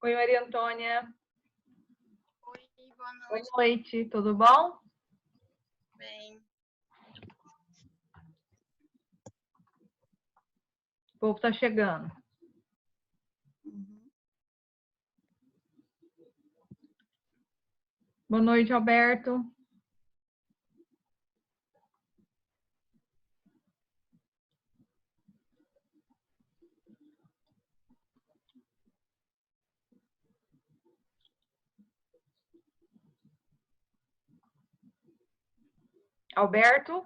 Oi, Maria Antônia. Oi, boa Boa noite. noite, tudo bom? Bem, O povo está chegando. Boa noite, Alberto. Alberto?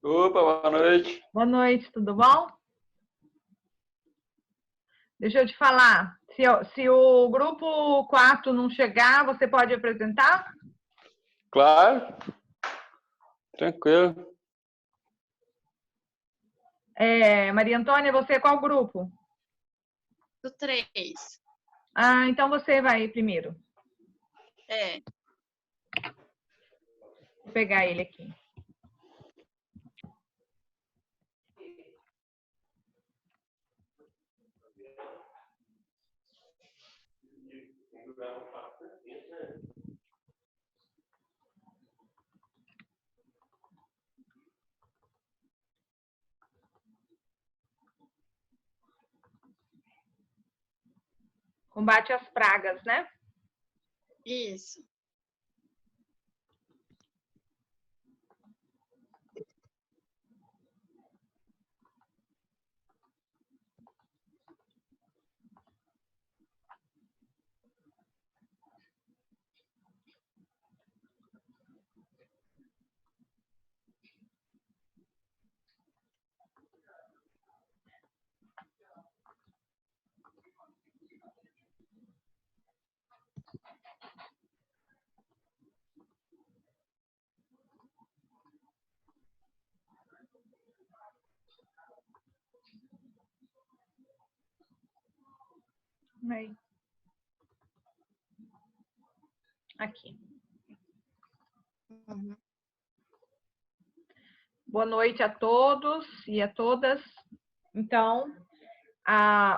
Opa, boa noite. Boa noite, tudo bom? Deixa eu te falar, se o grupo 4 não chegar, você pode apresentar? Claro, tranquilo. Maria Antônia, você é qual grupo? do 3. Ah, então você vai primeiro. Vou pegar ele aqui. Combate às pragas, né? Isso. Aí. Aqui. Uhum. Boa noite a todos e a todas. Então,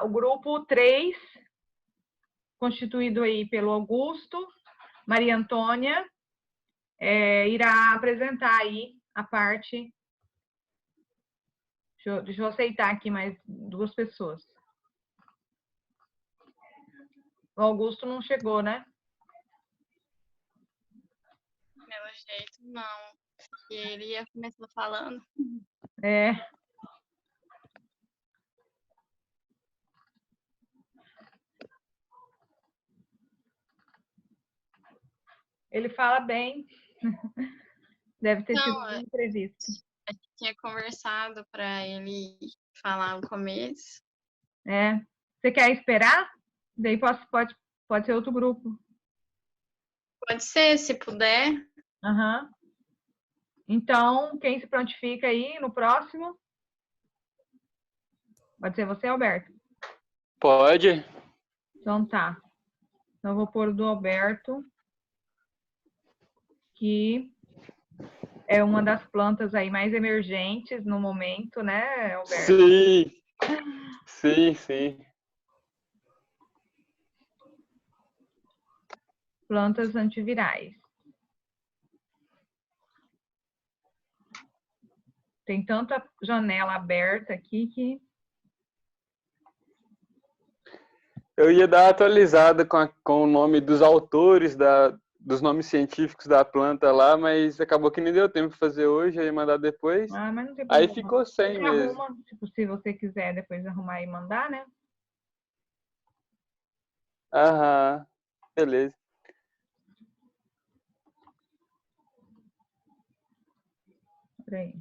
o grupo 3, constituído aí pelo Augusto, Maria Antônia, irá apresentar aí a parte. Deixa eu aceitar aqui mais 2 pessoas. O Augusto não chegou, né? Pelo jeito, não. E ele ia começar falando. Ele fala bem. Deve ter sido Não, uma entrevista. a gente tinha conversado para ele falar no começo. Você quer esperar? Daí pode ser outro grupo. Pode ser, se puder. Uhum. Então, quem se prontifica aí no próximo? Pode ser você, Alberto? Pode. Então tá. Então, eu vou pôr o do Alberto, que é uma das plantas aí mais emergentes no momento, né, Alberto? Sim. Plantas antivirais. Tem tanta janela aberta aqui que... Eu ia dar atualizada com o nome dos autores, dos nomes científicos da planta lá, mas acabou que nem deu tempo de fazer hoje, eu ia mandar depois. Ah, mas não tem Aí problema. ficou sem Você mesmo. arruma, tipo, se você quiser depois arrumar e mandar, né? Aham, beleza. Peraí.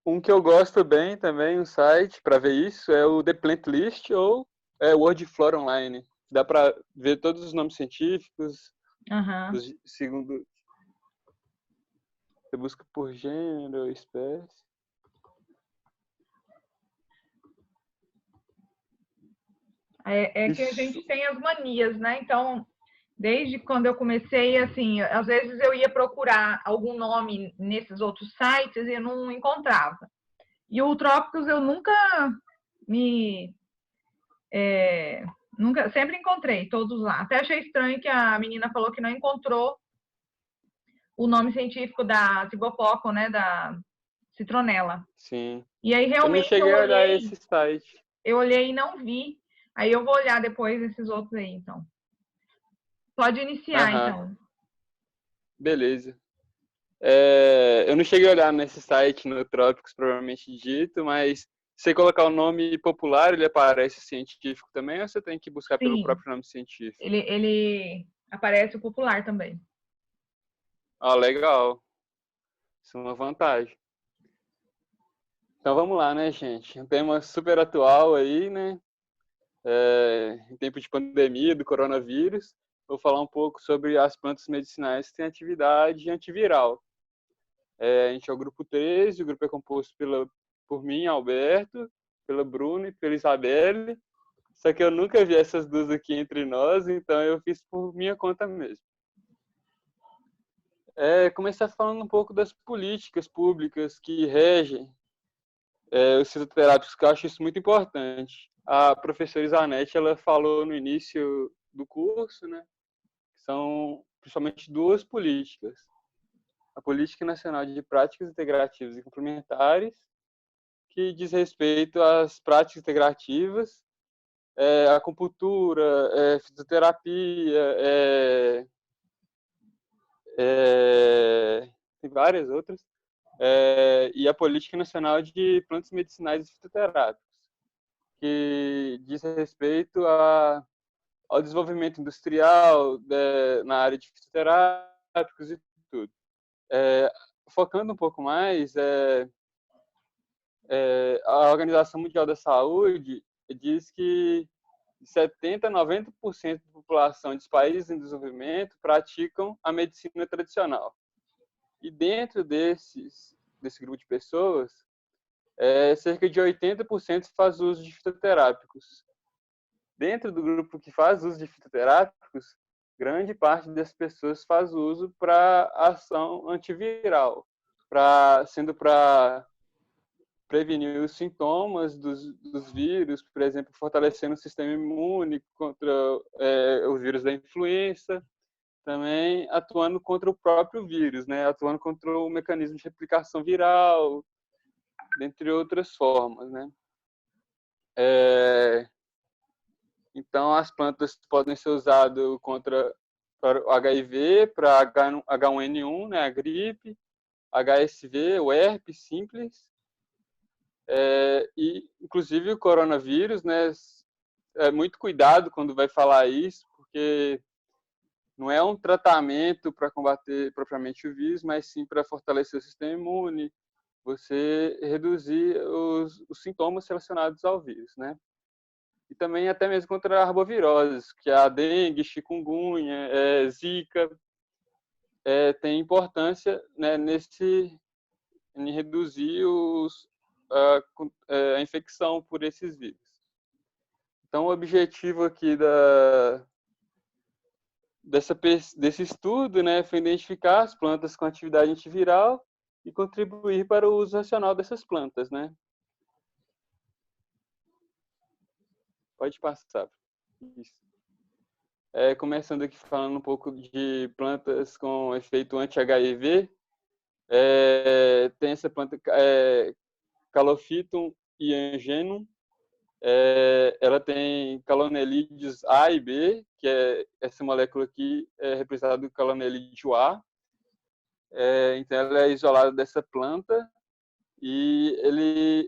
Um que eu gosto bem também, um site para ver isso, é o The Plant List ou World Flora Online. Dá para ver todos os nomes científicos, Aham. segundo você busca por gênero, espécie. É que a gente tem as manias, né? Então, Desde quando eu comecei, assim, às vezes eu ia procurar algum nome nesses outros sites e eu não encontrava. E o Trópicos eu nunca me... nunca, sempre encontrei todos lá. Até achei estranho que a menina falou que não encontrou o nome científico da cibopoco, né, da citronela. Sim. E aí Eu não realmente cheguei a olhar esse site. eu olhei e não vi. Aí eu vou olhar depois esses outros aí, então. Pode iniciar, Aham, então. beleza. Eu não cheguei a olhar nesse site, no Trópicos, provavelmente dito, mas se você colocar o nome popular, ele aparece científico também, ou você tem que buscar pelo Sim, próprio nome científico? ele aparece o popular também. Ah, legal. Isso é uma vantagem. Então vamos lá, né, gente? Um tema super atual aí, né? Em tempo de pandemia do coronavírus. Vou falar um pouco sobre as plantas medicinais que têm atividade antiviral. A gente é o grupo 13, o grupo é composto por mim, Alberto, pela Bruna e pela Isabelle. Só que eu nunca vi essas duas aqui entre nós, então eu fiz por minha conta mesmo. Começar falando um pouco das políticas públicas que regem os fitoterápicos, que eu acho isso muito importante. A professora Isanete, ela falou no início do curso, né, que são principalmente duas políticas. A Política Nacional de Práticas Integrativas e Complementares, que diz respeito às práticas integrativas, acupuntura, fisioterapia, tem várias outras, e a Política Nacional de Plantas Medicinais e Fitoterápicos, que diz respeito ao desenvolvimento industrial na área de fitoterápicos e tudo. Focando um pouco mais, a Organização Mundial da Saúde diz que 70% a 90% da população dos países em desenvolvimento praticam a medicina tradicional. E dentro desse grupo de pessoas, cerca de 80% faz uso de fitoterápicos. Dentro do grupo que faz uso de fitoterápicos, grande parte das pessoas faz uso para ação antiviral, sendo para prevenir os sintomas dos vírus, por exemplo, fortalecendo o sistema imune contra o vírus da influenza, também atuando contra o próprio vírus, né? Atuando contra o mecanismo de replicação viral, dentre outras formas, né? Então, as plantas podem ser usadas para o HIV, para H1N1, né, a gripe, HSV, o herpes simples, e inclusive o coronavírus, né? Muito cuidado quando vai falar isso, porque não é um tratamento para combater propriamente o vírus, mas sim para fortalecer o sistema imune, você reduzir os sintomas relacionados ao vírus, né? E também até mesmo contra arboviroses, que é a dengue, chikungunya, zika, tem importância, né, em reduzir a infecção por esses vírus. Então, o objetivo aqui desse estudo, né, foi identificar as plantas com atividade antiviral e contribuir para o uso racional dessas plantas, né? Pode passar. Isso. Começando aqui falando um pouco de plantas com efeito anti-HIV, tem essa planta Calophytum iangenum. Ela tem calonelídeos A e B, que é essa molécula aqui é representada do calonelídeo A. Então ela é isolada dessa planta e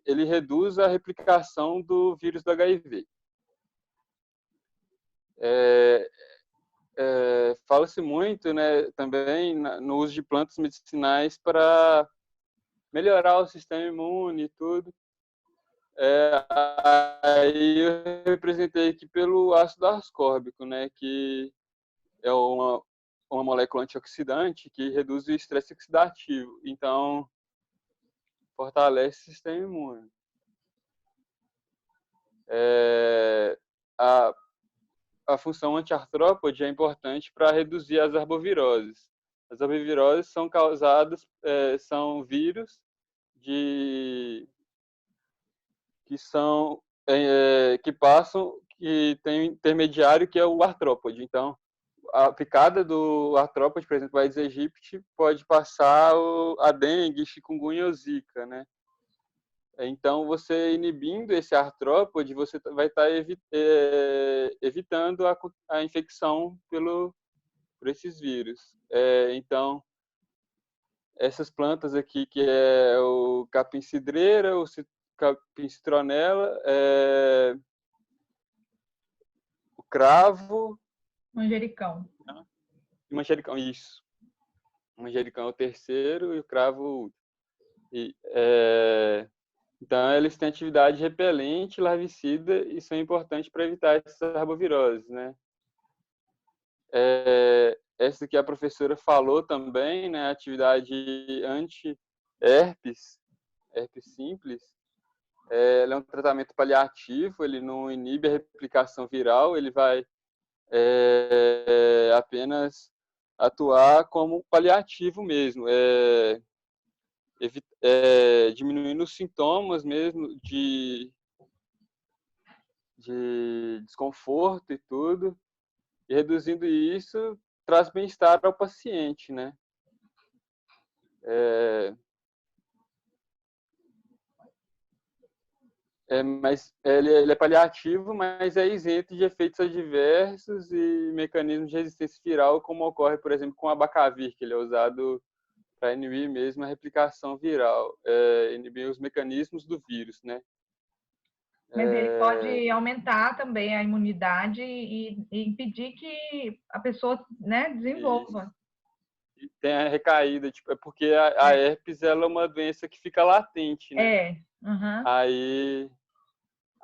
ele reduz a replicação do vírus do HIV. Fala-se muito, né, também no uso de plantas medicinais para melhorar o sistema imune e tudo. Aí eu representei aqui pelo ácido ascórbico, né, que é uma molécula antioxidante que reduz o estresse oxidativo. Então, fortalece o sistema imune. A a função antiartrópode é importante para reduzir as arboviroses. As arboviroses são causadas, são vírus que tem um intermediário que é o artrópode. Então, a picada do artrópode, por exemplo, Aedes aegypti, pode passar a dengue, chikungunya ou zika, né? Então, você inibindo esse artrópode, você vai estar evitando a infecção por esses vírus. Então, essas plantas aqui, que é o capim-cidreira, o capim-citronela, o cravo... Manjericão. E manjericão, isso. O manjericão é o terceiro e o cravo o último. Então, eles têm atividade repelente, larvicida e são importantes para evitar essas arboviroses, né? Essa que a professora falou também, né? Atividade anti-herpes, herpes simples. Ela é um tratamento paliativo, ele não inibe a replicação viral, ele vai apenas atuar como paliativo mesmo, diminuindo os sintomas mesmo de desconforto e tudo, e reduzindo isso traz bem-estar ao paciente, né? Mas ele é paliativo, mas é isento de efeitos adversos e mecanismos de resistência viral, como ocorre, por exemplo, com o abacavir, que ele é usado para inibir mesmo a replicação viral, inibir os mecanismos do vírus, né? Mas ele pode aumentar também a imunidade e impedir que a pessoa, né, desenvolva. E tem a recaída, tipo, é porque a herpes ela é uma doença que fica latente, né?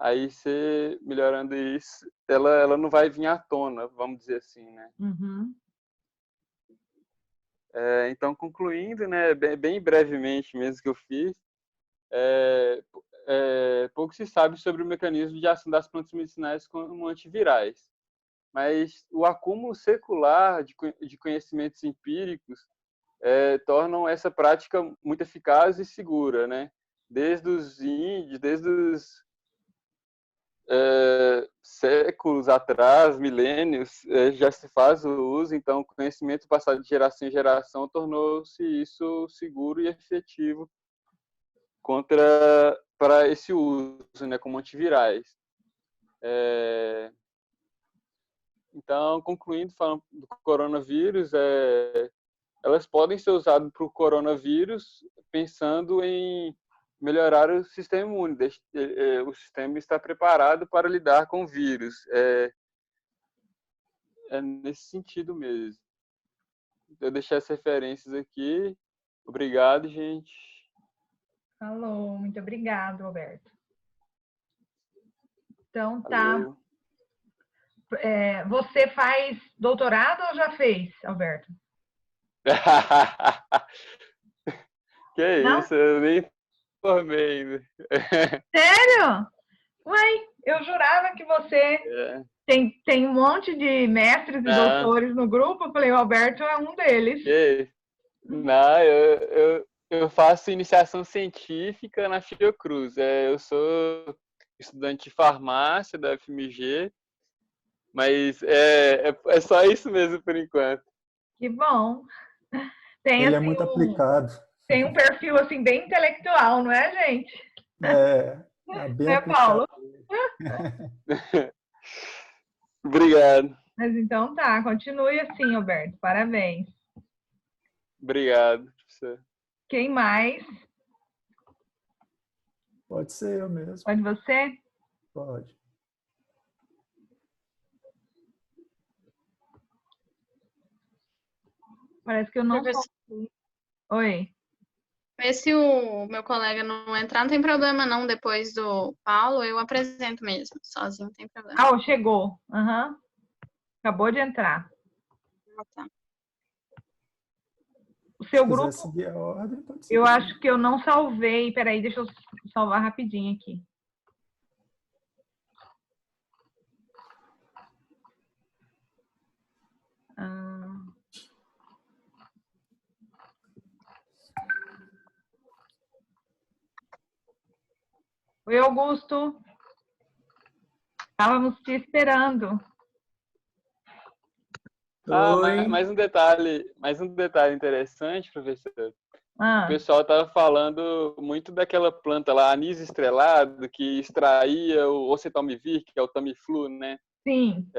Aí você melhorando isso, ela não vai vir à tona, vamos dizer assim, né? Então, concluindo, né, bem brevemente mesmo que eu fiz, pouco se sabe sobre o mecanismo de ação das plantas medicinais como antivirais, mas o acúmulo secular de conhecimentos empíricos tornam essa prática muito eficaz e segura, né? Desde os índios, desde os séculos atrás, milênios, já se faz o uso, então o conhecimento passado de geração em geração tornou-se isso seguro e efetivo para esse uso, né, como antivirais. Então, concluindo, falando do coronavírus, elas podem ser usadas para o coronavírus pensando em melhorar o sistema imune. O sistema está preparado para lidar com o vírus. Nesse sentido mesmo. Eu deixei as referências aqui. Obrigado, gente. Falou, muito obrigado, Alberto. Então, tá. Você faz doutorado ou já fez, Alberto? Que Não? isso, eu nem formei ainda. Sério? Uai, eu jurava que você tem um monte de mestres e doutores no grupo. Eu falei, o Alberto é um deles. Não, eu faço iniciação científica na Fiocruz. Eu sou estudante de farmácia da FMG, mas é só isso mesmo por enquanto. Que bom. Ele é muito aplicado. Tem um perfil assim bem intelectual, não é, gente? Bem Paulo? aplicado. Obrigado. Mas então tá, continue assim, Alberto. Parabéns. Obrigado, professor. Quem mais? Pode ser eu mesmo. Pode você? Pode. Parece que eu não sou. Oi. Se o meu colega não entrar, não tem problema não. Depois do Paulo, eu apresento mesmo. Sozinho, não tem problema. Chegou. Acabou de entrar. Tá. O seu Se grupo... quiser seguir a ordem, pode ser. Eu acho que eu não salvei. Peraí, deixa eu salvar rapidinho aqui. Ah. Oi, Augusto. Estávamos te esperando. Oi. Mais um detalhe interessante, professor. O Ah, pessoal estava falando muito daquela planta lá, anis estrelado, que extraía o oseltamivir, que é o Tamiflu, né? sim.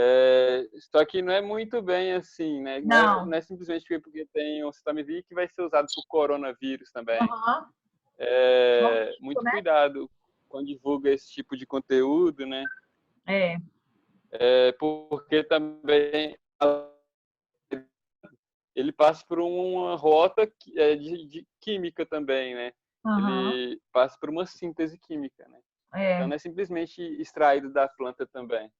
Só que não é muito bem assim, né? Não. Não é simplesmente porque tem o oseltamivir que vai ser usado para o coronavírus também. Aham. Muito Né? cuidado quando divulga esse tipo de conteúdo, né? É. Porque também ele passa por uma rota de química também, né? Aham. Ele passa por uma síntese química, né? Então É, não é simplesmente extraído da planta também.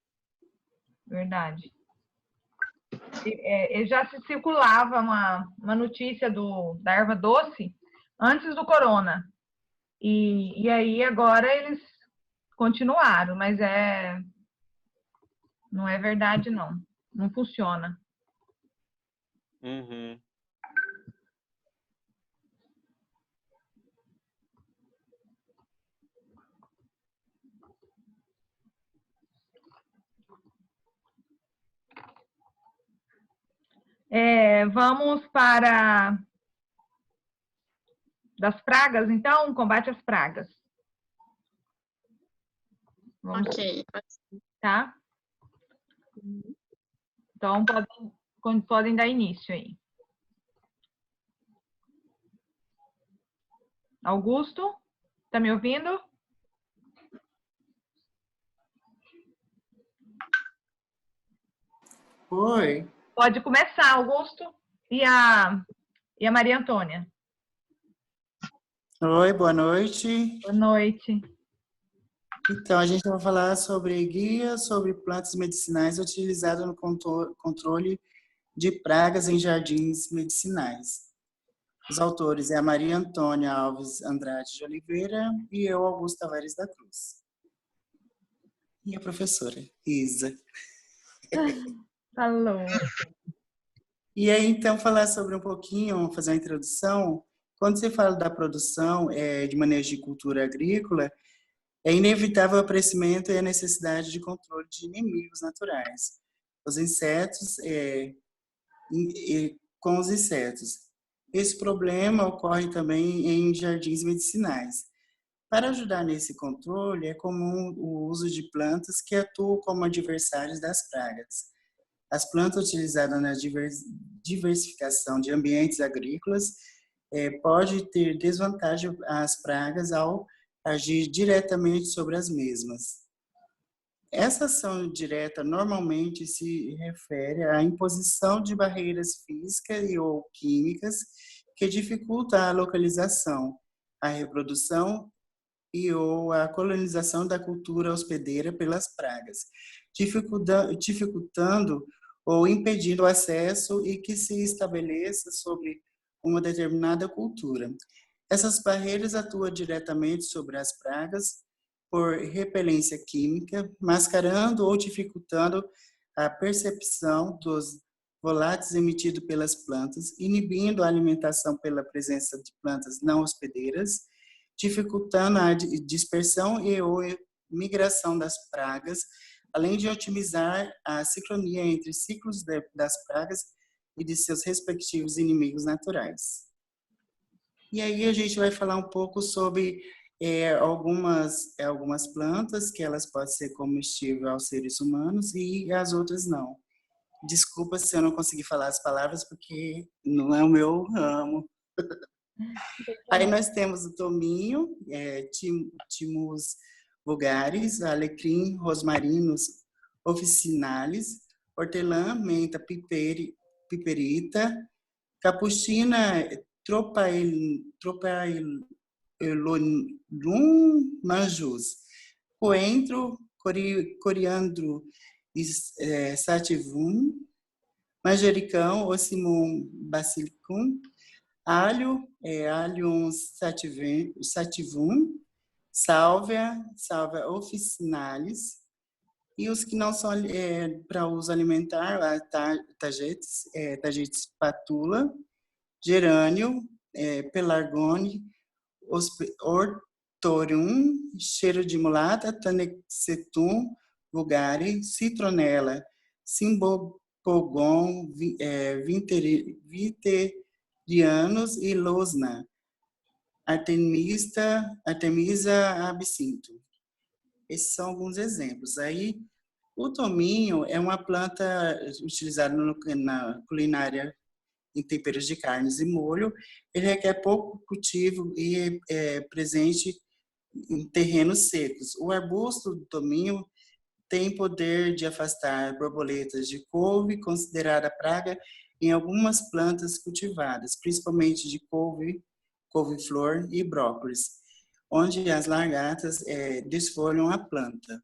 verdade. Já se circulava uma notícia da erva doce antes do corona. E aí agora eles continuaram, mas não é verdade, não. Não funciona. Uhum. Vamos para das pragas, então, combate às pragas. Vamos, Ok. tá? Então, podem dar início aí. Augusto, tá me ouvindo? Oi. Pode começar, Augusto e a Maria Antônia. Oi, boa noite. Boa noite. Então, a gente vai falar sobre guia sobre plantas medicinais utilizadas no controle de pragas em jardins medicinais. Os autores é a Maria Antônia Alves Andrade de Oliveira e eu, Augusto Tavares da Cruz. E a professora Isa. Falou. E aí, então, falar sobre um pouquinho, fazer uma introdução. Quando você fala da produção de manejo de cultura agrícola, é inevitável o aparecimento e a necessidade de controle de inimigos naturais. Os insetos, com os insetos. Esse problema ocorre também em jardins medicinais. Para ajudar nesse controle, é comum o uso de plantas que atuam como adversários das pragas. As plantas utilizadas na diversificação de ambientes agrícolas pode ter desvantagem às pragas ao agir diretamente sobre as mesmas. Essa ação direta normalmente se refere à imposição de barreiras físicas e ou químicas que dificultam a localização, a reprodução e ou a colonização da cultura hospedeira pelas pragas, dificultando ou impedindo o acesso e que se estabeleça sobre uma determinada cultura. Essas barreiras atuam diretamente sobre as pragas por repelência química, mascarando ou dificultando a percepção dos voláteis emitidos pelas plantas, inibindo a alimentação pela presença de plantas não hospedeiras, dificultando a dispersão e ou migração das pragas, além de otimizar a sincronia entre ciclos das pragas e de seus respectivos inimigos naturais. E aí a gente vai falar um pouco sobre algumas plantas que elas podem ser comestíveis aos seres humanos e as outras não. Desculpa se eu não consegui falar as palavras, porque não é o meu ramo. Aí nós temos o tominho, Thymus vulgaris, alecrim, rosmarinus officinalis, hortelã, menta, piperita, capucina, tropailum manjus, coentro, coriandro sativum, manjericão, ocimum basilicum, alho, Allium sativum, sálvia officinalis E os que não são para uso alimentar, a Tagetes patula, gerânio, pelargone, hortorium, cheiro de mulata, tanexetum vulgare, citronella, Cymbopogon viterianus e losna, Artemisa absinto. Esses são alguns exemplos. Aí, o tominho é uma planta utilizada na culinária em temperos de carnes e molho. Ele requer pouco cultivo e é presente em terrenos secos. O arbusto do tominho tem poder de afastar borboletas de couve, considerada praga em algumas plantas cultivadas, principalmente de couve-flor e brócolis, onde as lagartas desfolham a planta.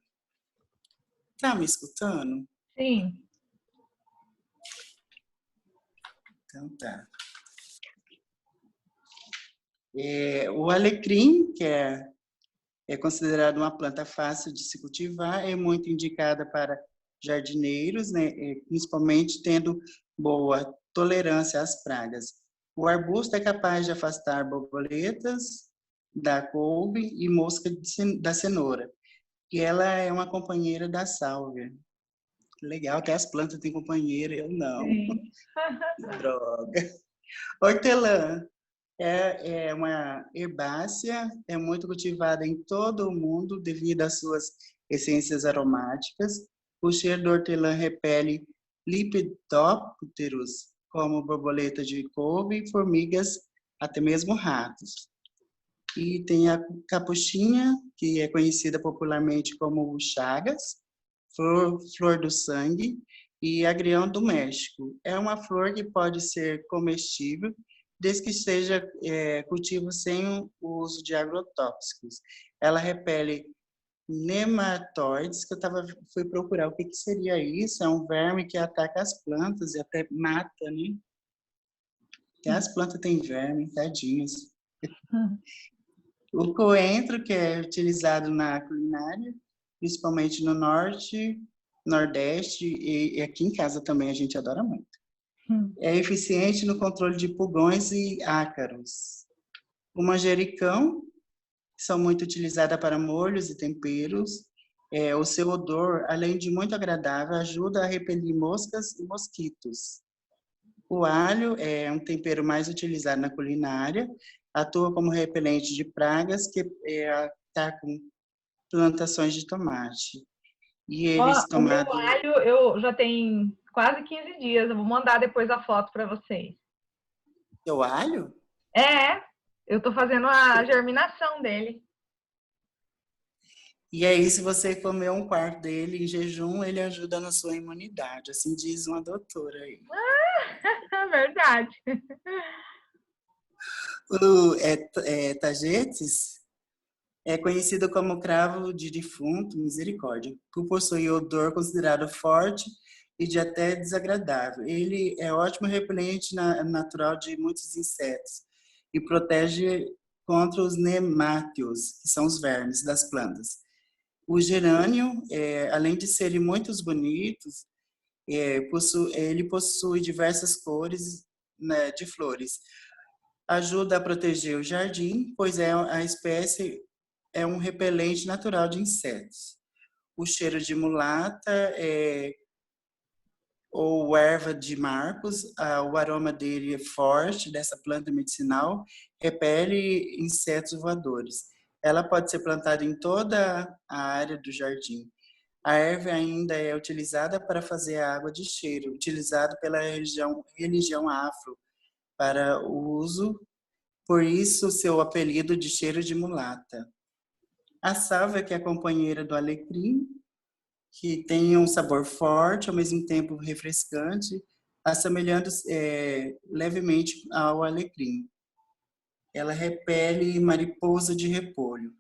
Tá me escutando? Sim. Então tá. O alecrim, que é considerado uma planta fácil de se cultivar, é muito indicada para jardineiros, né, principalmente tendo boa tolerância às pragas. O arbusto é capaz de afastar borboletas da couve e mosca da cenoura, e ela é uma companheira da sálvia. Legal que as plantas têm companheira, eu não. Sim. Droga. Hortelã é uma herbácea, é muito cultivada em todo o mundo devido às suas essências aromáticas. O cheiro da hortelã repele lepidópteros, como borboleta de couve, formigas, até mesmo ratos. E tem a capuchinha, que é conhecida popularmente como chagas, flor do sangue, e agrião do México. É uma flor que pode ser comestível, desde que seja cultivo sem o uso de agrotóxicos. Ela repele nematóides, que fui procurar o que seria isso. É um verme que ataca as plantas e até mata, né? Até as plantas têm verme, tadinhas. O coentro, que é utilizado na culinária, principalmente no norte, nordeste, e aqui em casa também a gente adora muito. É eficiente no controle de pulgões e ácaros. O manjericão, são muito utilizadas para molhos e temperos. O seu odor, além de muito agradável, ajuda a repelir moscas e mosquitos. O alho é um tempero mais utilizado na culinária, atua como repelente de pragas que atacam plantações de tomate. E eles O meu alho, eu já tenho quase 15 dias. Eu vou mandar depois a foto para vocês. Seu alho? Eu estou fazendo a germinação dele. E aí, se você comer um quarto dele em jejum, ele ajuda na sua imunidade. Assim diz uma doutora aí. Verdade. O tagetes é conhecido como cravo de defunto, misericórdia, por possuir odor considerado forte e de até desagradável. Ele é ótimo repelente natural de muitos insetos e protege contra os nemáteos, que são os vermes das plantas. O gerânio, além de serem muito bonitos, ele possui diversas cores, né, de flores. Ajuda a proteger o jardim, pois a espécie é um repelente natural de insetos. O cheiro de mulata ou erva de Marcos, o aroma dele é forte, dessa planta medicinal, repele insetos voadores. Ela pode ser plantada em toda a área do jardim. A erva ainda é utilizada para fazer a água de cheiro, utilizada pela religião afro para o uso, por isso seu apelido de cheiro de mulata. A sálvia, que é a companheira do alecrim, que tem um sabor forte, ao mesmo tempo refrescante, assemelhando levemente ao alecrim. Ela repele mariposa de repolho.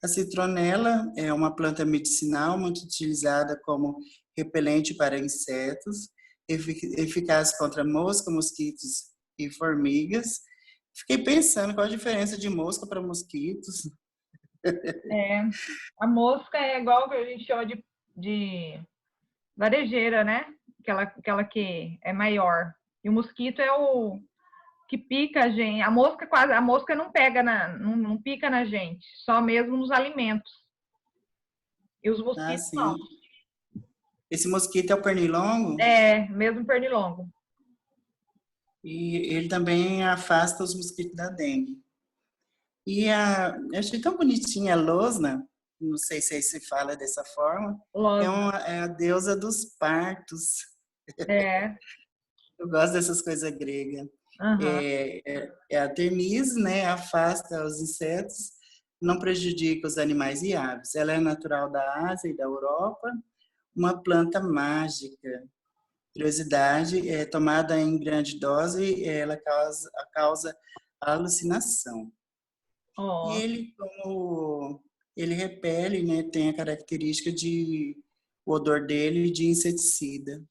A citronela é uma planta medicinal muito utilizada como repelente para insetos, eficaz contra mosca, mosquitos e formigas. Fiquei pensando qual a diferença de mosca para mosquitos. A mosca é igual que a gente chama de varejeira, né? Aquela que é maior. E o mosquito é o que pica a gente. A mosca não pega não pica na gente, só mesmo nos alimentos. E os Ah, mosquitos não. sim. Esse mosquito é o pernilongo É, mesmo pernilongo. e ele também afasta os mosquitos da dengue. Eu achei tão bonitinha a Losna, não sei se aí se fala dessa forma, Losna. é a deusa dos partos. É. Eu gosto dessas coisas gregas. Aham. É a Artemis, né? Afasta os insetos, não prejudica os animais e aves. Ela é natural da Ásia e da Europa, uma planta mágica. Curiosidade, tomada em grande dose, ela causa alucinação. E Ó, como ele repele, né? Tem a característica o odor dele de inseticida.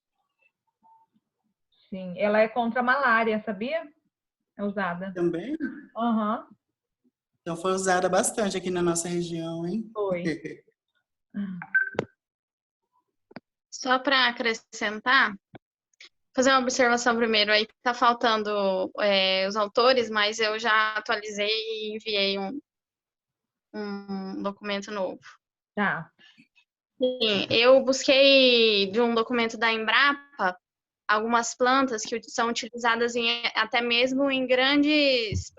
sim. Ela é contra a malária, sabia? É usada. Também, Aham, então foi usada bastante aqui na nossa região, hein? foi. Só para acrescentar, fazer uma observação primeiro aí, tá faltando os autores, mas eu já atualizei e enviei um documento novo. Tá. Sim, eu busquei de um documento da Embrapa algumas plantas que são utilizadas até mesmo em grandes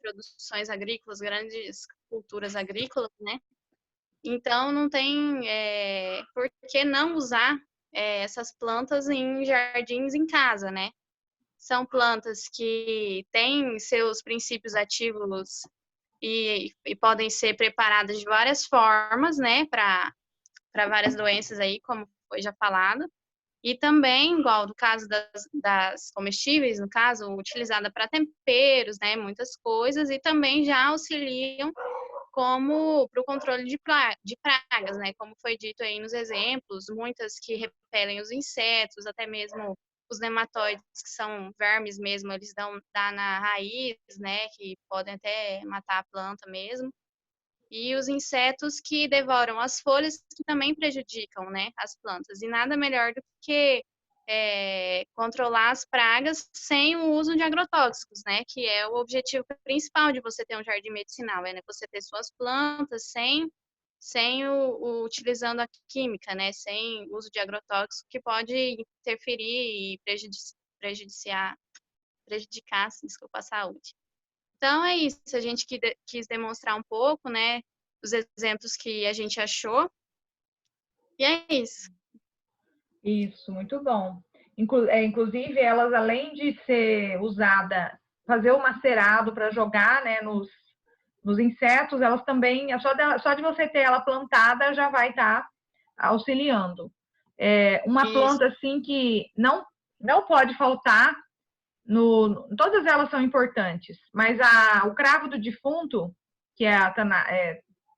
produções agrícolas, grandes culturas agrícolas, né? Então, não tem por que não usar essas plantas em jardins em casa, né? São plantas que têm seus princípios ativos e podem ser preparadas de várias formas, né? Para várias doenças aí, como foi já falado. E também, igual no caso das comestíveis, no caso, utilizada para temperos, né? Muitas coisas, e também já auxiliam como para o controle de pragas, né? Como foi dito aí nos exemplos, muitas que repelem os insetos, até mesmo os nematóides, que são vermes mesmo, eles dão na raiz, né? Que podem até matar a planta mesmo. E os insetos que devoram as folhas, que também prejudicam, né, as plantas. E nada melhor do que controlar as pragas sem o uso de agrotóxicos, né, que é o objetivo principal de você ter um jardim medicinal, né, você ter suas plantas sem utilizando a química, né, sem uso de agrotóxico, que pode interferir e prejudicar, desculpa, a saúde. Então, é isso. A gente quis demonstrar um pouco, né, os exemplos que a gente achou. E é isso. Isso, muito bom. Inclusive, elas, além de ser usada, fazer o macerado para jogar, né, nos insetos, elas também, só de você ter ela plantada, já vai estar auxiliando. Uma Isso. planta, assim, que não pode faltar, todas elas são importantes, mas o cravo do defunto, que é a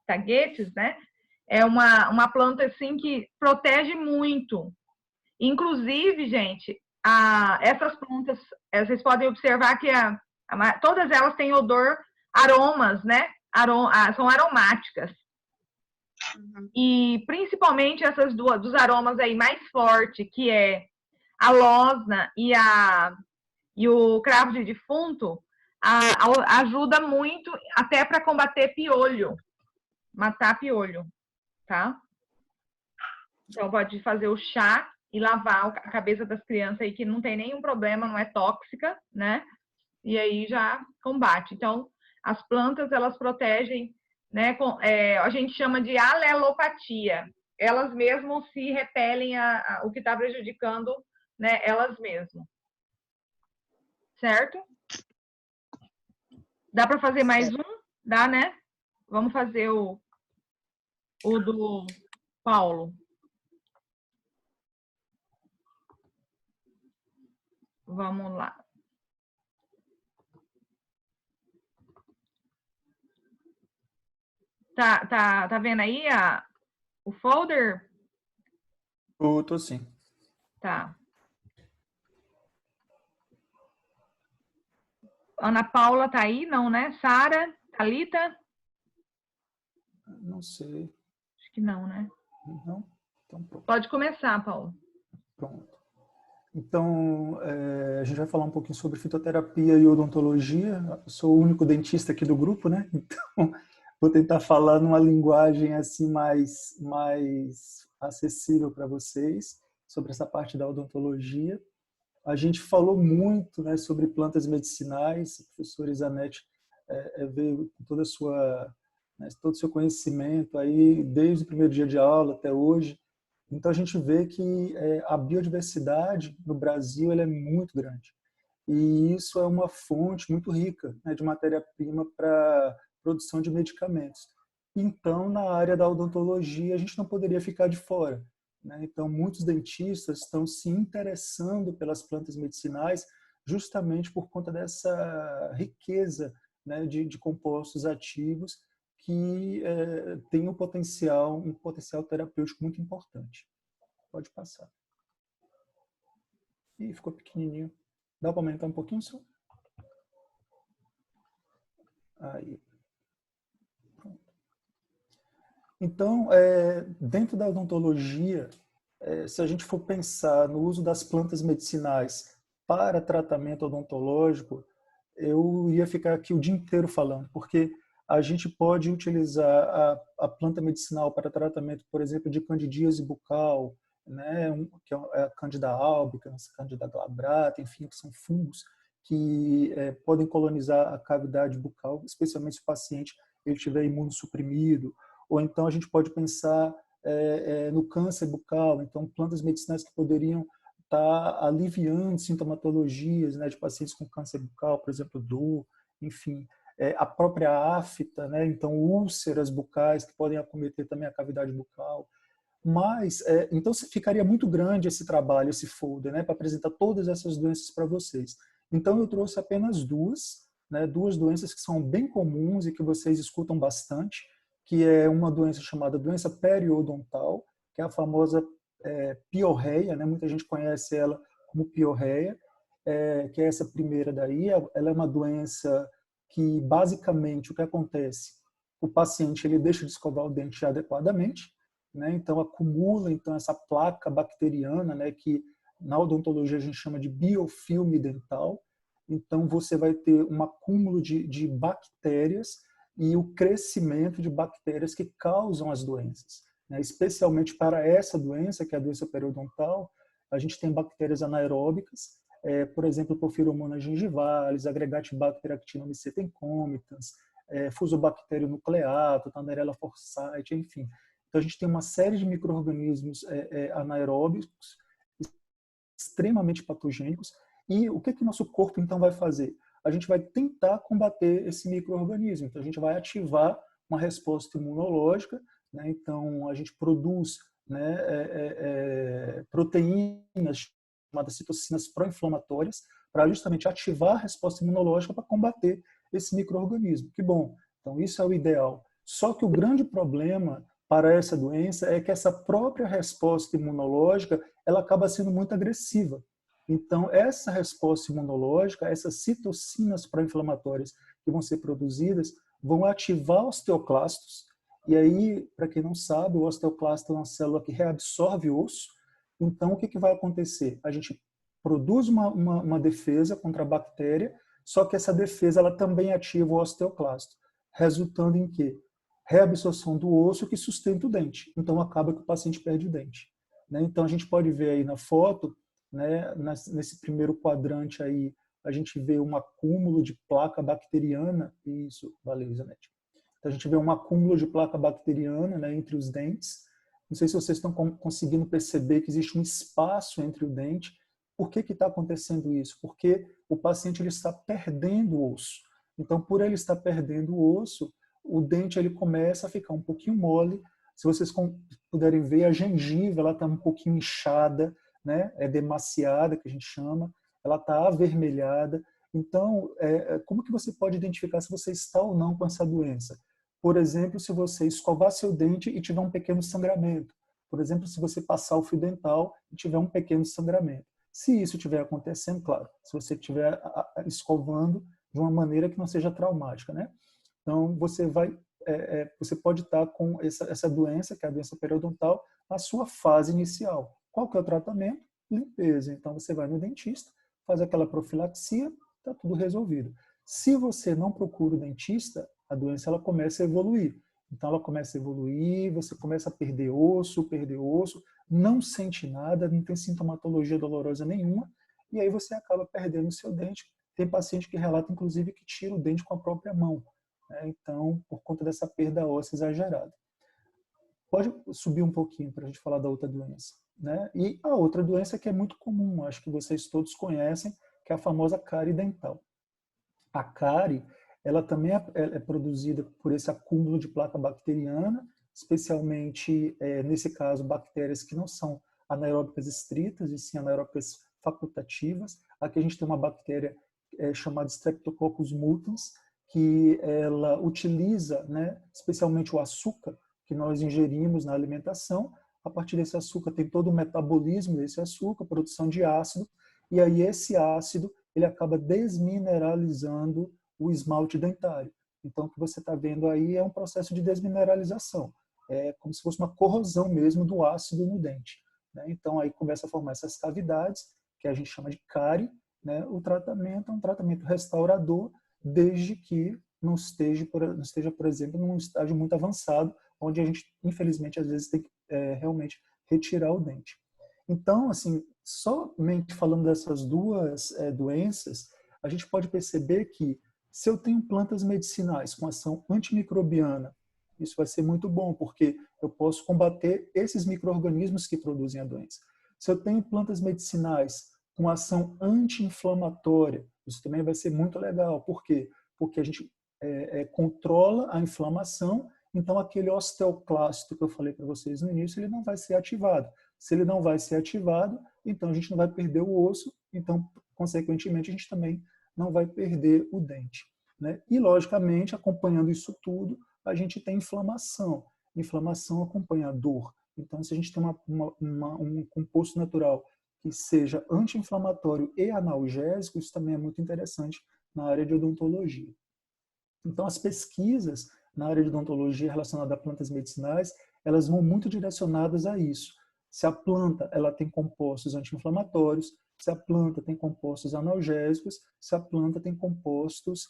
tagetes, né, é uma planta, assim, que protege muito. Inclusive, gente, essas plantas, vocês podem observar que todas elas têm odor, aromas, né? São aromáticas. Uhum. E principalmente essas duas, dos aromas aí mais forte, que é a losna e o cravo de defunto, ajuda muito até para combater piolho, matar piolho, tá? Então pode fazer o chá e lavar a cabeça das crianças aí, que não tem nenhum problema, não é tóxica, né? E aí já combate. Então, as plantas, elas protegem, né? A gente chama de alelopatia. Elas mesmas se repelem o que está prejudicando, né? Elas mesmas. Certo? Dá para fazer mais um? Dá, né? Vamos fazer o do Paulo. Vamos lá. Tá vendo aí o folder? Tô sim. Tá. Ana Paula tá aí? Não, né? Sara? Thalita? Não sei. Acho que não, né? Não. Então, pronto. Pode começar, Paulo. Pronto. Então, a gente vai falar um pouquinho sobre fitoterapia e odontologia. Eu sou o único dentista aqui do grupo, né? Então, vou tentar falar numa linguagem assim mais acessível para vocês sobre essa parte da odontologia. A gente falou muito, né, sobre plantas medicinais. A professora Isanete veio com toda a sua, né, todo o seu conhecimento aí desde o primeiro dia de aula até hoje. Então a gente vê que a biodiversidade no Brasil ela é muito grande e isso é uma fonte muito rica, né, de matéria-prima para produção de medicamentos. Então na área da odontologia a gente não poderia ficar de fora, né? Então muitos dentistas estão se interessando pelas plantas medicinais justamente por conta dessa riqueza, né, de compostos ativos que tem um potencial terapêutico muito importante. Pode passar. Ih, ficou pequenininho. Dá para aumentar um pouquinho só? Aí. Pronto. Então, dentro da odontologia, se a gente for pensar no uso das plantas medicinais para tratamento odontológico, eu ia ficar aqui o dia inteiro falando, porque a gente pode utilizar a planta medicinal para tratamento, por exemplo, de candidíase bucal, né, que é a Candida albicans, Candida glabrata, enfim, que são fungos que podem colonizar a cavidade bucal, especialmente se o paciente ele tiver imunossuprimido. Ou então a gente pode pensar no câncer bucal, então plantas medicinais que poderiam estar aliviando sintomatologias, né, de pacientes com câncer bucal, por exemplo, dor, enfim. A própria afta, né, então úlceras bucais que podem acometer também a cavidade bucal. Mas, então ficaria muito grande esse trabalho, esse folder, né, para apresentar todas essas doenças para vocês. Então eu trouxe apenas duas, né, duas doenças que são bem comuns e que vocês escutam bastante, que é uma doença chamada doença periodontal, que é a famosa piorreia, né, muita gente conhece ela como piorreia, que é essa primeira daí. Ela é uma doença que basicamente o que acontece, o paciente ele deixa de escovar o dente adequadamente, né? Então acumula essa placa bacteriana, né, que na odontologia a gente chama de biofilme dental. Então você vai ter um acúmulo de bactérias e o crescimento de bactérias que causam as doenças, né? Especialmente para essa doença, que é a doença periodontal, a gente tem bactérias anaeróbicas, por exemplo, Porphyromonas gingivalis, Agregatibacter actinomycetem comitans, Fusobacterium nucleatum, Tannerella forsythia, enfim. Então, a gente tem uma série de micro-organismos anaeróbicos extremamente patogênicos. E o que o nosso corpo, então, vai fazer? A gente vai tentar combater esse micro-organismo. Então, a gente vai ativar uma resposta imunológica, né? Então, a gente produz, né, proteínas chamadas citocinas pró-inflamatórias para justamente ativar a resposta imunológica para combater esse micro-organismo. Que bom! Então, isso é o ideal. Só que o grande problema para essa doença é que essa própria resposta imunológica ela acaba sendo muito agressiva. Então, essa resposta imunológica, essas citocinas pró-inflamatórias que vão ser produzidas, vão ativar osteoclastos. E aí, para quem não sabe, o osteoclasto é uma célula que reabsorve o osso. Então, o que vai acontecer? A gente produz uma defesa contra a bactéria, só que essa defesa ela também ativa o osteoclasto, resultando em quê? Reabsorção do osso que sustenta o dente. Então, acaba que o paciente perde o dente, né? Então, a gente pode ver aí na foto, né, nesse primeiro quadrante aí, a gente vê um acúmulo de placa bacteriana. Isso, valeu, Isanete. Então, a gente vê um acúmulo de placa bacteriana, né, entre os dentes. Não sei se vocês estão conseguindo perceber que existe um espaço entre o dente. Por que está acontecendo isso? Porque o paciente ele está perdendo o osso. Então, por ele estar perdendo o osso, o dente ele começa a ficar um pouquinho mole. Se vocês puderem ver, a gengiva ela está um pouquinho inchada, né? É demaciada, que a gente chama. Ela está avermelhada. Então, como que você pode identificar se você está ou não com essa doença? Por exemplo, se você escovar seu dente e tiver um pequeno sangramento. Por exemplo, se você passar o fio dental e tiver um pequeno sangramento. Se isso estiver acontecendo, claro, se você estiver escovando de uma maneira que não seja traumática, né? Então, você vai você pode estar com essa doença, que é a doença periodontal, na sua fase inicial. Qual que é o tratamento? Limpeza. Então, você vai no dentista, faz aquela profilaxia, está tudo resolvido. Se você não procura o dentista, a doença ela começa a evoluir. Então, ela começa a evoluir, você começa a perder osso, não sente nada, não tem sintomatologia dolorosa nenhuma, e aí você acaba perdendo o seu dente. Tem paciente que relata, inclusive, que tira o dente com a própria mão, né? Então, por conta dessa perda óssea exagerada. Pode subir um pouquinho para a gente falar da outra doença, né? E a outra doença que é muito comum, acho que vocês todos conhecem, que é a famosa cárie dental. A cárie, ela também é produzida por esse acúmulo de placa bacteriana, especialmente, nesse caso, bactérias que não são anaeróbicas estritas, e sim anaeróbicas facultativas. Aqui a gente tem uma bactéria chamada Streptococcus mutans, que ela utiliza, né, especialmente o açúcar que nós ingerimos na alimentação. A partir desse açúcar tem todo o metabolismo desse açúcar, produção de ácido, e aí esse ácido ele acaba desmineralizando o esmalte dentário. Então, o que você está vendo aí é um processo de desmineralização. É como se fosse uma corrosão mesmo do ácido no dente, né? Então, aí começa a formar essas cavidades, que a gente chama de cárie, né? O tratamento é um tratamento restaurador, desde que não esteja, por exemplo, num estágio muito avançado, onde a gente, infelizmente, às vezes tem que realmente retirar o dente. Então, assim, somente falando dessas duas doenças, a gente pode perceber que se eu tenho plantas medicinais com ação antimicrobiana, isso vai ser muito bom, porque eu posso combater esses micro-organismos que produzem a doença. Se eu tenho plantas medicinais com ação anti-inflamatória, isso também vai ser muito legal. Por quê? Porque a gente controla a inflamação, então aquele osteoclasto que eu falei para vocês no início, ele não vai ser ativado. Se ele não vai ser ativado, então a gente não vai perder o osso, então, consequentemente, a gente também não vai perder o dente, né? E, logicamente, acompanhando isso tudo, a gente tem inflamação. Inflamação acompanha a dor. Então, se a gente tem um composto natural que seja anti-inflamatório e analgésico, isso também é muito interessante na área de odontologia. Então, as pesquisas na área de odontologia relacionada a plantas medicinais, elas vão muito direcionadas a isso. Se a planta ela tem compostos anti-inflamatórios, se a planta tem compostos analgésicos, se a planta tem compostos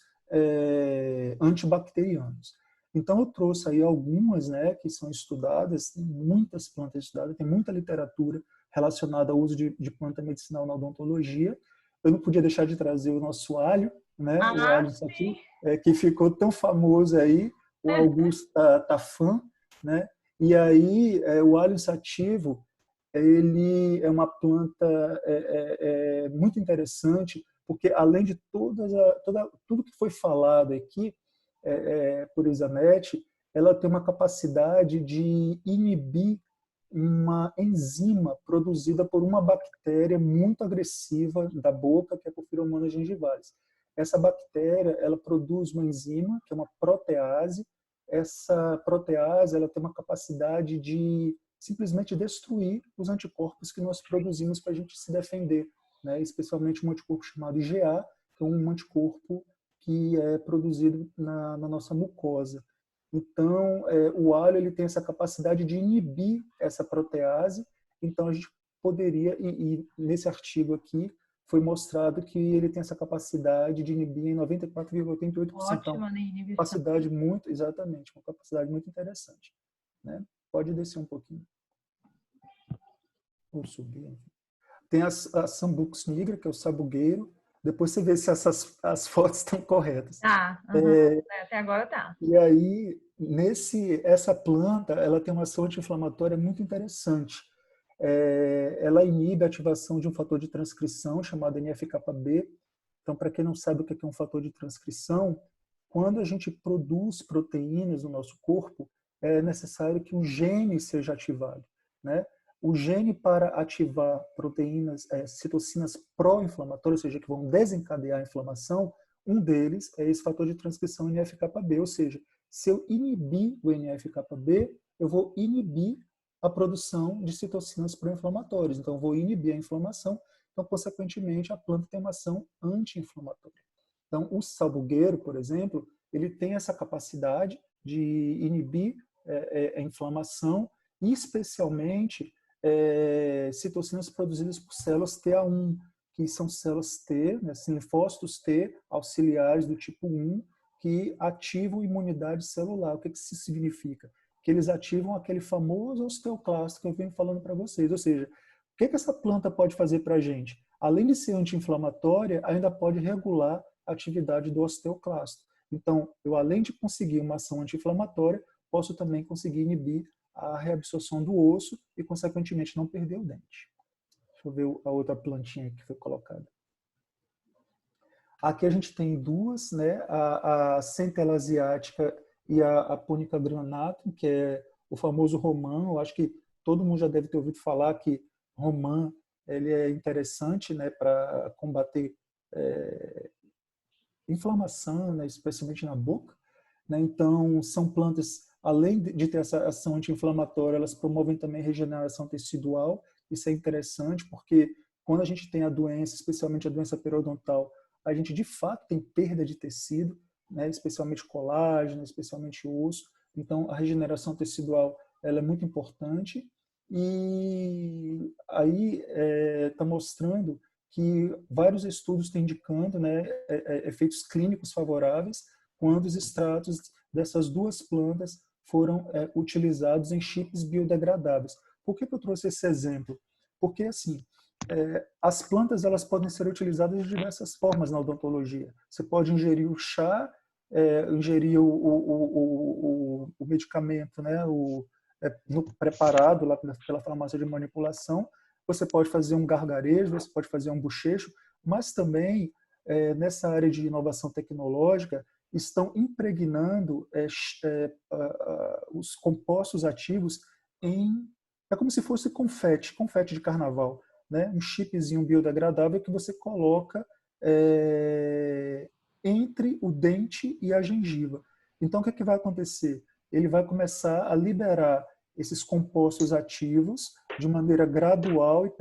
antibacterianos. Então, eu trouxe aí algumas, né, que são estudadas, tem muitas plantas estudadas, tem muita literatura relacionada ao uso de planta medicinal na odontologia. Eu não podia deixar de trazer o nosso alho, né, o alho aqui, que ficou tão famoso aí, o Augusto Tafan, né? E aí, o alho sativo, ele é uma planta muito interessante, porque além de tudo que foi falado aqui por Isanete, ela tem uma capacidade de inibir uma enzima produzida por uma bactéria muito agressiva da boca, que é a Porphyromonas gingivalis. Essa bactéria, ela produz uma enzima, que é uma protease. Essa protease, ela tem uma capacidade de simplesmente destruir os anticorpos que nós produzimos para a gente se defender, né? Especialmente um anticorpo chamado IgA, que é um anticorpo que é produzido na nossa mucosa. Então, o alho ele tem essa capacidade de inibir essa protease. Então, a gente poderia, e nesse artigo aqui, foi mostrado que ele tem essa capacidade de inibir em 94,88%. Ótima, né? Capacidade muito, exatamente, uma capacidade muito interessante, né? Pode descer um pouquinho. Vou subir. Tem a Sambucus nigra, que é o sabugueiro. Depois você vê se as fotos estão corretas. Até agora tá. E aí, essa planta, ela tem uma ação anti-inflamatória muito interessante. Ela inibe a ativação de um fator de transcrição chamado NF-κB. Então, para quem não sabe o que é um fator de transcrição, quando a gente produz proteínas no nosso corpo, é necessário que um gene seja ativado, né? O gene para ativar proteínas, citocinas pró-inflamatórias, ou seja, que vão desencadear a inflamação, um deles é esse fator de transcrição NF-κB, ou seja, se eu inibir o NF-κB, eu vou inibir a produção de citocinas pró-inflamatórias. Então, eu vou inibir a inflamação. Então, consequentemente, a planta tem uma ação anti-inflamatória. Então, o sabugueiro, por exemplo, ele tem essa capacidade de inibir a inflamação, e especialmente citocinas produzidas por células TA1, que são células T, né, linfócitos T auxiliares do tipo 1, que ativam a imunidade celular. O que isso significa? Que eles ativam aquele famoso osteoclasto que eu venho falando para vocês. Ou seja, o que essa planta pode fazer para a gente? Além de ser anti-inflamatória, ainda pode regular a atividade do osteoclasto. Então, eu além de conseguir uma ação anti-inflamatória, posso também conseguir inibir a reabsorção do osso e, consequentemente, não perder o dente. Deixa eu ver a outra plantinha que foi colocada. Aqui a gente tem duas, né? A centela asiática e a Punica granatum, que é o famoso romã. Eu acho que todo mundo já deve ter ouvido falar que romã ele é interessante, né, para combater inflamação, né, especialmente na boca. Né? Então, são plantas, além de ter essa ação anti-inflamatória, elas promovem também regeneração tecidual. Isso é interessante porque quando a gente tem a doença, especialmente a doença periodontal, a gente de fato tem perda de tecido, né? Especialmente colágeno, especialmente osso. Então, a regeneração tecidual ela é muito importante. E aí está mostrando que vários estudos estão indicando, né, efeitos clínicos favoráveis quando os extratos dessas duas plantas foram utilizados em chips biodegradáveis. Por que eu trouxe esse exemplo? Porque, assim, as plantas elas podem ser utilizadas de diversas formas na odontologia. Você pode ingerir o chá, ingerir o medicamento, né, preparado lá pela farmácia de manipulação. Você pode fazer um gargarejo, você pode fazer um bochecho, mas também nessa área de inovação tecnológica estão impregnando os compostos ativos é como se fosse confete de carnaval, né? Um chipzinho biodegradável que você coloca entre o dente e a gengiva. Então, o que vai acontecer? Ele vai começar a liberar esses compostos ativos de maneira gradual e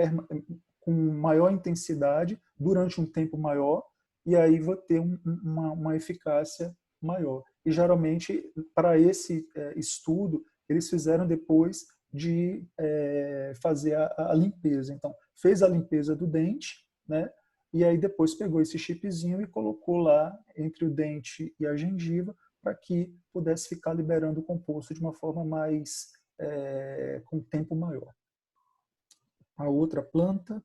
com maior intensidade durante um tempo maior, e aí vou ter uma eficácia maior. E geralmente, para esse estudo, eles fizeram depois de fazer a limpeza. Então, fez a limpeza do dente, né? E aí depois pegou esse chipzinho e colocou lá entre o dente e a gengiva para que pudesse ficar liberando o composto de uma forma mais com tempo maior. A outra planta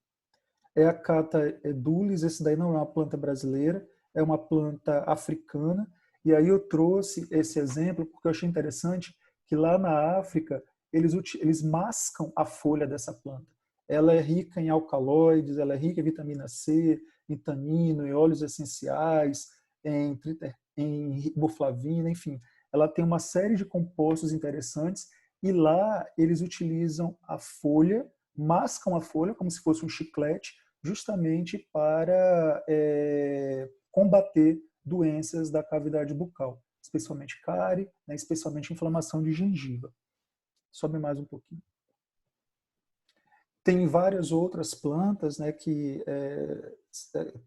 é a Cata edulis. Esse daí não é uma planta brasileira, é uma planta africana. E aí eu trouxe esse exemplo porque eu achei interessante que lá na África eles mascam a folha dessa planta. Ela é rica em alcaloides, ela é rica em vitamina C, em tanino, em óleos essenciais, em riboflavina, enfim. Ela tem uma série de compostos interessantes e lá eles utilizam a folha, mascam a folha como se fosse um chiclete, justamente para combater doenças da cavidade bucal, especialmente cárie, né, especialmente inflamação de gengiva. Sobe mais um pouquinho. Tem várias outras plantas, né, que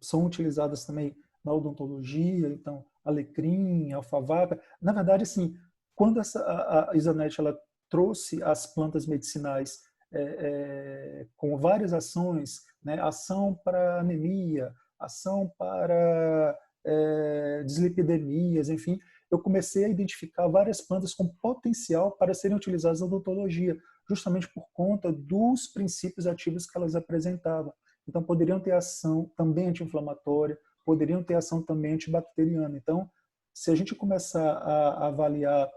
são utilizadas também na odontologia, então alecrim, alfavaca. Na verdade, assim, quando a Isanete ela trouxe as plantas medicinais com várias ações, né, ação para anemia, ação para dislipidemias, enfim, eu comecei a identificar várias plantas com potencial para serem utilizadas na odontologia, justamente por conta dos princípios ativos que elas apresentavam. Então, poderiam ter ação também anti-inflamatória, poderiam ter ação também antibacteriana. Então, se a gente começar a avaliar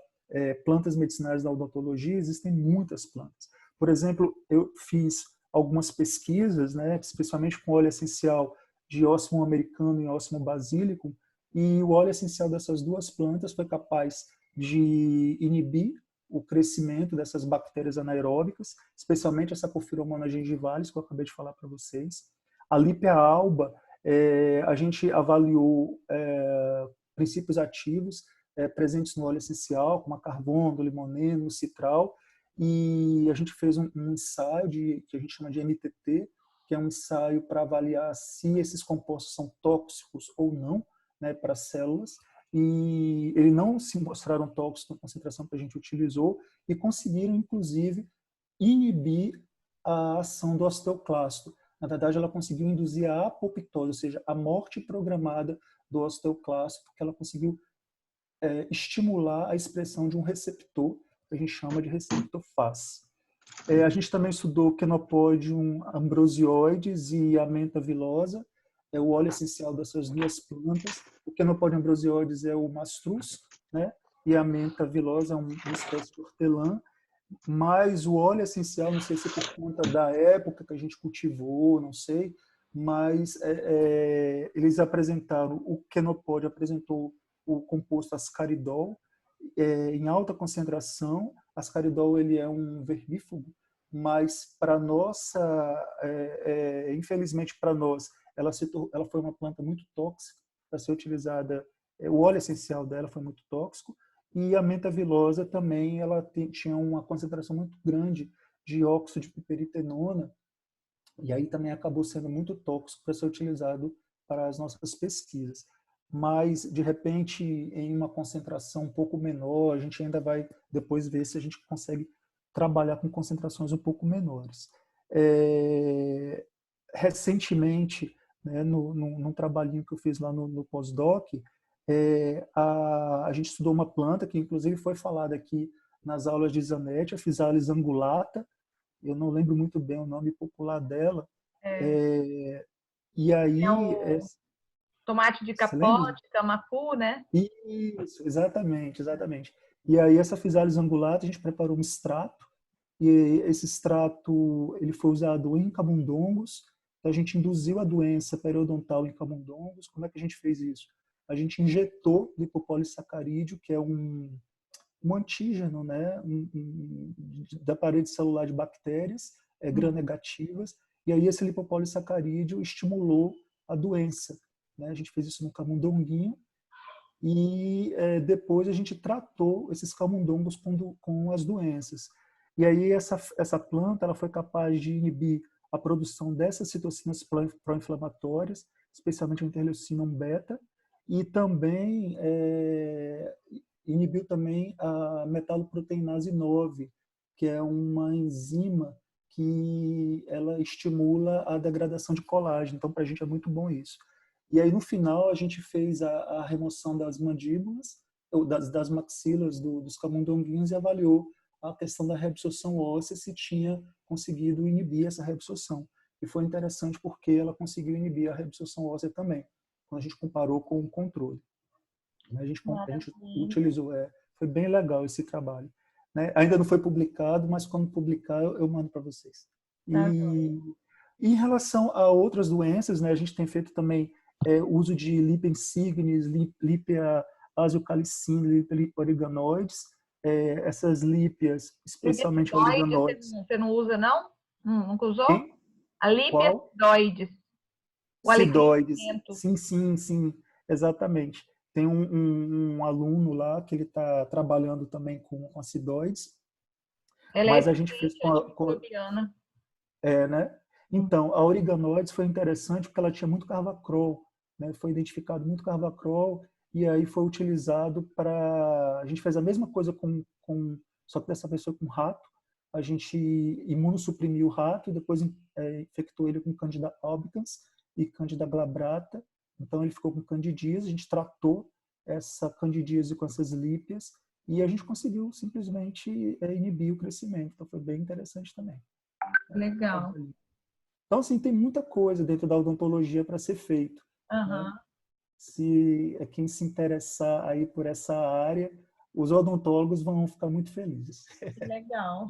plantas medicinais na odontologia, existem muitas plantas. Por exemplo, eu fiz algumas pesquisas, né, especialmente com óleo essencial de ósmio americano e ósmio basílico, e o óleo essencial dessas duas plantas foi capaz de inibir o crescimento dessas bactérias anaeróbicas, especialmente essa Porphyromonas gingivalis, que eu acabei de falar para vocês. A Lipea alba, a gente avaliou princípios ativos presentes no óleo essencial, como a carbono, limoneno, citral, e a gente fez um ensaio que a gente chama de MTT, que é um ensaio para avaliar se esses compostos são tóxicos ou não, né, para células. e eles não se mostraram tóxicos na concentração que a gente utilizou e conseguiram, inclusive, inibir a ação do osteoclasto. Na verdade, ela conseguiu induzir a apoptose, ou seja, a morte programada do osteoclasto, porque ela conseguiu estimular a expressão de um receptor, que a gente chama de receptor FAS. A gente também estudou Chenopodium ambrosioides e a menta vilosa, é o óleo essencial dessas duas plantas. O Chenopodium ambrosioides é o mastruz, né? E a menta vilosa é uma espécie de hortelã. Mas o óleo essencial, não sei se é por conta da época que a gente cultivou, não sei, mas eles apresentaram, o Chenopodium apresentou o composto ascaridol em alta concentração. Ascaridol ele é um vermífugo, mas para nossa, infelizmente para nós, ela foi uma planta muito tóxica para ser utilizada. O óleo essencial dela foi muito tóxico. E a menta vilosa também, ela tinha uma concentração muito grande de óxido de piperitenona, e aí também acabou sendo muito tóxico para ser utilizado para as nossas pesquisas. Mas, de repente, em uma concentração um pouco menor, a gente ainda vai depois ver se a gente consegue trabalhar com concentrações um pouco menores. Recentemente, né, num trabalhinho que eu fiz lá no pós-doc, a gente estudou uma planta que inclusive foi falada aqui nas aulas de Zanetti, a Physalis angulata. Eu não lembro muito bem o nome popular dela. E aí... tomate de Você lembra? capote, camacu, né? Isso, exatamente, exatamente. E aí essa Physalis angulata, a gente preparou um extrato, e esse extrato ele foi usado em camundongos. Então, a gente induziu a doença periodontal em camundongos. Como é que a gente fez isso? A gente injetou lipopolissacarídeo, que é um antígeno, né, da parede celular de bactérias gram-negativas, e aí esse lipopolissacarídeo estimulou a doença, né? A gente fez isso no camundonguinho e depois a gente tratou esses camundongos com as doenças. E aí essa planta ela foi capaz de inibir a produção dessas citocinas pró-inflamatórias, especialmente a interleucina 1-beta, e também inibiu também a metaloproteinase 9, que é uma enzima que ela estimula a degradação de colágeno. Então, para a gente é muito bom isso. E aí, no final, a gente fez a remoção das mandíbulas, ou das maxilas dos camundonguinhos e avaliou a questão da reabsorção óssea, se tinha conseguido inibir essa reabsorção. E foi interessante porque ela conseguiu inibir a reabsorção óssea também, quando a gente comparou com o controle. A gente utilizou, foi bem legal esse trabalho. Né? Ainda não foi publicado, mas quando publicar eu mando para vocês. E em relação a outras doenças, né, a gente tem feito também o uso de Lipia insignis, Lipia asiocalicina, Lipia origanoides. Essas lípias, especialmente origanoides. Você não usa, não? Nunca usou? Quem? A Lipia Qual? cidoides. Cidoides. Sim, exatamente. Tem um aluno lá que ele está trabalhando também com acidoides. Mas a gente fez né? Então, a origanoides foi interessante porque ela tinha muito carvacrol, né? Foi identificado muito carvacrol e aí foi utilizado para... A gente fez a mesma coisa só que dessa pessoa com rato. A gente imunossuprimiu o rato e depois infectou ele com Candida albicans e Candida glabrata. Então, ele ficou com candidíase. A gente tratou essa candidíase com essas lípias e a gente conseguiu simplesmente inibir o crescimento. Então, foi bem interessante também. Legal. Então, assim, tem muita coisa dentro da odontologia para ser feito. Né? Se quem se interessar aí por essa área, os odontólogos vão ficar muito felizes. Legal.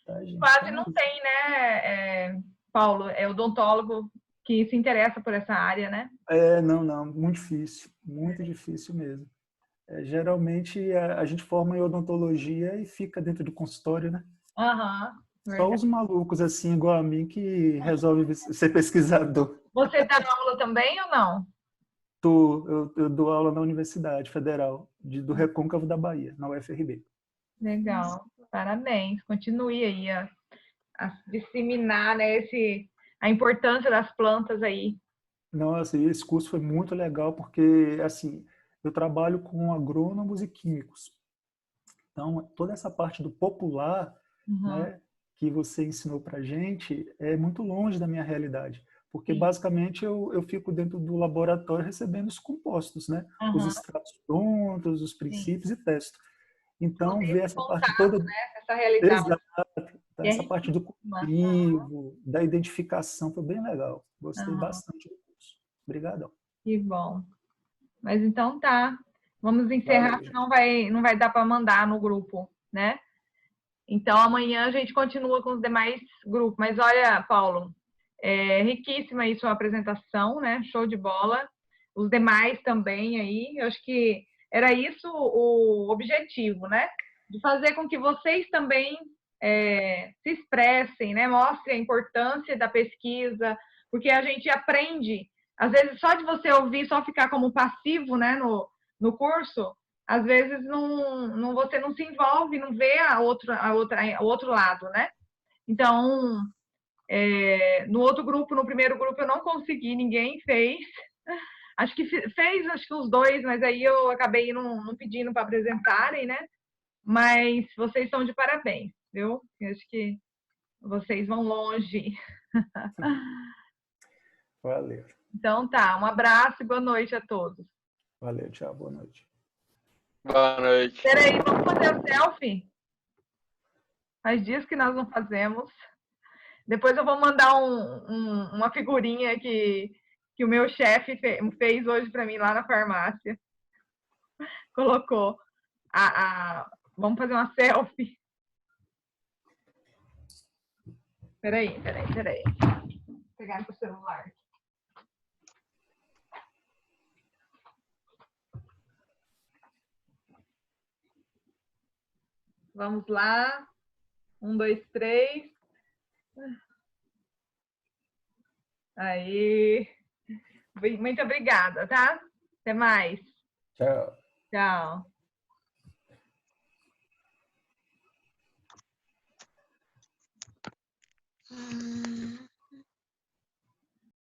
Tá, gente? Quase não tem, né, Paulo? É odontólogo que se interessa por essa área, né? Não, muito difícil mesmo. Geralmente a gente forma em odontologia e fica dentro do consultório, né? Só os malucos assim, igual a mim, que resolve ser pesquisador. Você dá aula também ou não? Eu dou aula na Universidade Federal do Recôncavo da Bahia, na UFRB. Legal, parabéns. Continue aí a disseminar, né, a importância das plantas aí. Nossa, esse curso foi muito legal porque, assim, eu trabalho com agrônomos e químicos. Então, toda essa parte do popular, né, que você ensinou para a gente, é muito longe da minha realidade. Porque, basicamente, eu fico dentro do laboratório recebendo os compostos, né? Os extratos prontos, os princípios e testo. Então, ver essa parte toda... né? Essa realidade. Exato. E é Essa parte do cultivo, da identificação, foi bem legal. Gostei bastante do curso. Obrigadão. Que bom. Mas então tá. Vamos encerrar, Valeu, senão não vai dar para mandar no grupo, né? Então, amanhã a gente continua com os demais grupos. Mas olha, Paulo, riquíssima aí sua apresentação, né? Show de bola. Os demais também aí. Eu acho que era isso o objetivo, né? De fazer com que vocês também se expressem, né? Mostrem a importância da pesquisa, porque a gente aprende, às vezes só de você ouvir, só ficar como passivo, né? No curso, às vezes você não se envolve, não vê o outro lado, né? Então, no outro grupo, no primeiro grupo, eu não consegui, ninguém fez. Acho que fez, acho que os dois, mas aí eu acabei não pedindo para apresentarem, né? Mas vocês estão de parabéns, viu? Eu acho que vocês vão longe. Valeu. Então tá, um abraço e boa noite a todos. Valeu, tchau, boa noite. Boa noite. Peraí, vamos fazer o selfie? Faz dias que nós não fazemos. Depois eu vou mandar uma figurinha que o meu chefe fez hoje para mim lá na farmácia. Colocou. Vamos fazer uma selfie. Peraí. Vou pegar meu celular. Vamos lá. 1, 2, 3. Aí. Muito obrigada, tá? Até mais. Tchau. Tchau.